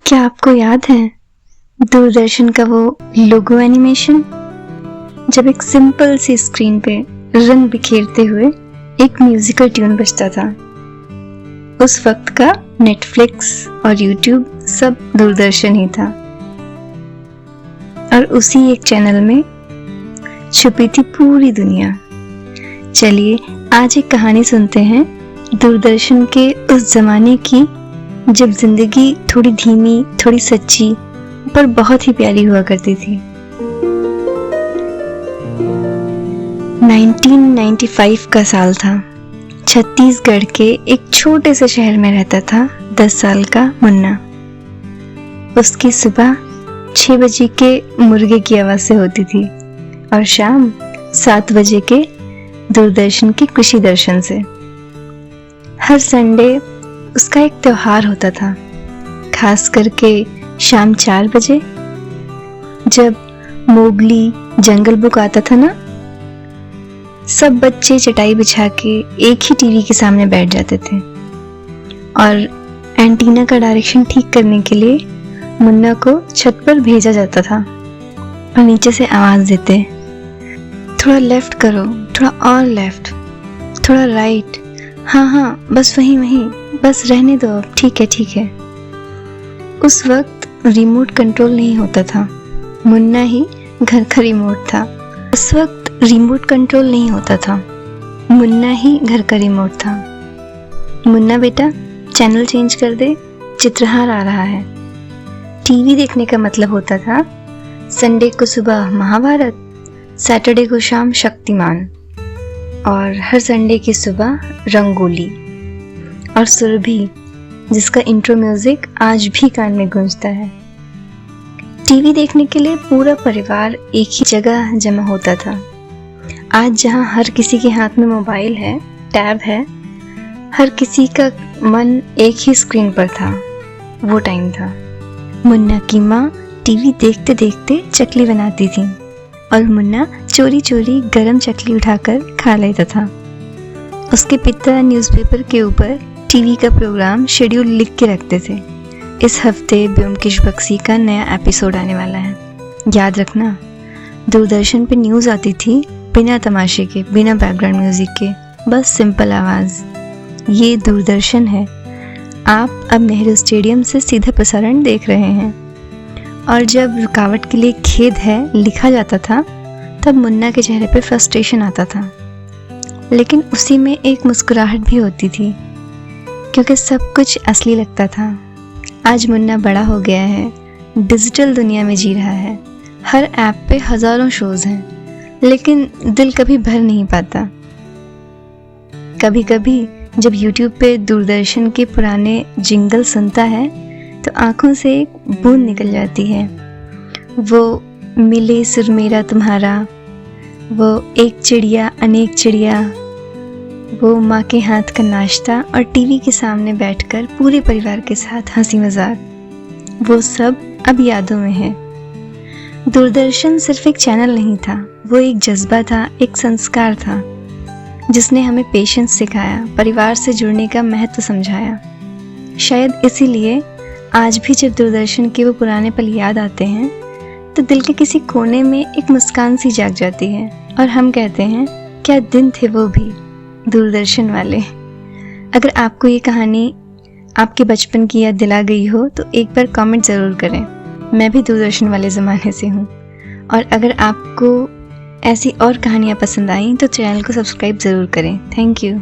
क्या आपको याद है दूरदर्शन का वो लोगो एनिमेशन, जब एक सिंपल सी स्क्रीन पे रंग बिखेरते हुए एक म्यूजिकल ट्यून बजता था। उस वक्त का नेटफ्लिक्स और यूट्यूब सब दूरदर्शन ही था और उसी एक चैनल में छुपी थी पूरी दुनिया। चलिए आज एक कहानी सुनते हैं दूरदर्शन के उस जमाने की जब जिंदगी थोड़ी धीमी, थोड़ी सच्ची पर बहुत ही प्यारी हुआ करती थी। 1995 का साल था। छत्तीसगढ़ के एक छोटे से शहर में रहता था 10 साल का मुन्ना। उसकी सुबह 6 बजे के मुर्गे की आवाज से होती थी और शाम 7 बजे के दूरदर्शन की कृषि दर्शन से। हर संडे उसका एक त्योहार होता था, खास करके शाम 4 बजे जब मोगली जंगल बुक आता था ना। सब बच्चे चटाई बिछा के एक ही टीवी के सामने बैठ जाते थे और एंटीना का डायरेक्शन ठीक करने के लिए मुन्ना को छत पर भेजा जाता था और नीचे से आवाज देते, थोड़ा लेफ्ट करो, थोड़ा और लेफ्ट, थोड़ा राइट, हाँ बस वहीं, बस रहने दो अब, ठीक है। उस वक्त रिमोट कंट्रोल नहीं होता था, मुन्ना ही घर का रिमोट था। उस वक्त रिमोट कंट्रोल नहीं होता था, मुन्ना ही घर का रिमोट था। मुन्ना बेटा चैनल चेंज कर दे, चित्रहार आ रहा है। टीवी देखने का मतलब होता था संडे को सुबह महाभारत, सैटरडे को शाम शक्तिमान और हर संडे की सुबह रंगोली और सुरभि, जिसका इंट्रो म्यूजिक आज भी कान में गूंजता है। टीवी देखने के लिए पूरा परिवार एक ही जगह जमा होता था। आज जहां हर किसी के हाथ में मोबाइल है, टैब है, हर किसी का मन एक ही स्क्रीन पर था, वो टाइम था। मुन्ना की माँ टीवी देखते देखते चकली बनाती थी और मुन्ना चोरी चोरी गरम चकली उठाकर खा लेता था। उसके पिता न्यूज़पेपर के ऊपर टीवी का प्रोग्राम शेड्यूल लिख के रखते थे, इस हफ्ते ब्योमकेश बक्सी का नया एपिसोड आने वाला है। याद रखना, दूरदर्शन पे न्यूज़ आती थी बिना तमाशे के, बिना बैकग्राउंड म्यूजिक के, बस सिंपल आवाज़। ये दूरदर्शन है। आप अब नेहरू स्टेडियम से सीधा प्रसारण देख रहे हैं। और जब रुकावट के लिए खेद है लिखा जाता था तब मुन्ना के चेहरे पर फ्रस्ट्रेशन आता था, लेकिन उसी में एक मुस्कुराहट भी होती थी क्योंकि सब कुछ असली लगता था। आज मुन्ना बड़ा हो गया है, डिजिटल दुनिया में जी रहा है, हर ऐप पे हजारों शोज हैं, लेकिन दिल कभी भर नहीं पाता। कभी कभी जब यूट्यूब पे दूरदर्शन के पुराने जिंगल सुनता है तो आंखों से एक बूंद निकल जाती है। वो मिले सुर मेरा तुम्हारा, वो एक चिड़िया अनेक चिड़िया, वो माँ के हाथ का नाश्ता और टीवी के सामने बैठकर पूरे परिवार के साथ हंसी मजाक, वो सब अब यादों में है। दूरदर्शन सिर्फ एक चैनल नहीं था, वो एक जज्बा था, एक संस्कार था जिसने हमें पेशेंस सिखाया, परिवार से जुड़ने का महत्व समझाया। शायद इसीलिए आज भी जब दूरदर्शन के वो पुराने पल याद आते हैं तो दिल के किसी कोने में एक मुस्कान सी जाग जाती है और हम कहते हैं क्या दिन थे वो भी दूरदर्शन वाले। अगर आपको ये कहानी आपके बचपन की याद दिला गई हो तो एक बार कमेंट ज़रूर करें। मैं भी दूरदर्शन वाले ज़माने से हूँ। और अगर आपको ऐसी और कहानियाँ पसंद आईं तो चैनल को सब्सक्राइब ज़रूर करें। Thank you.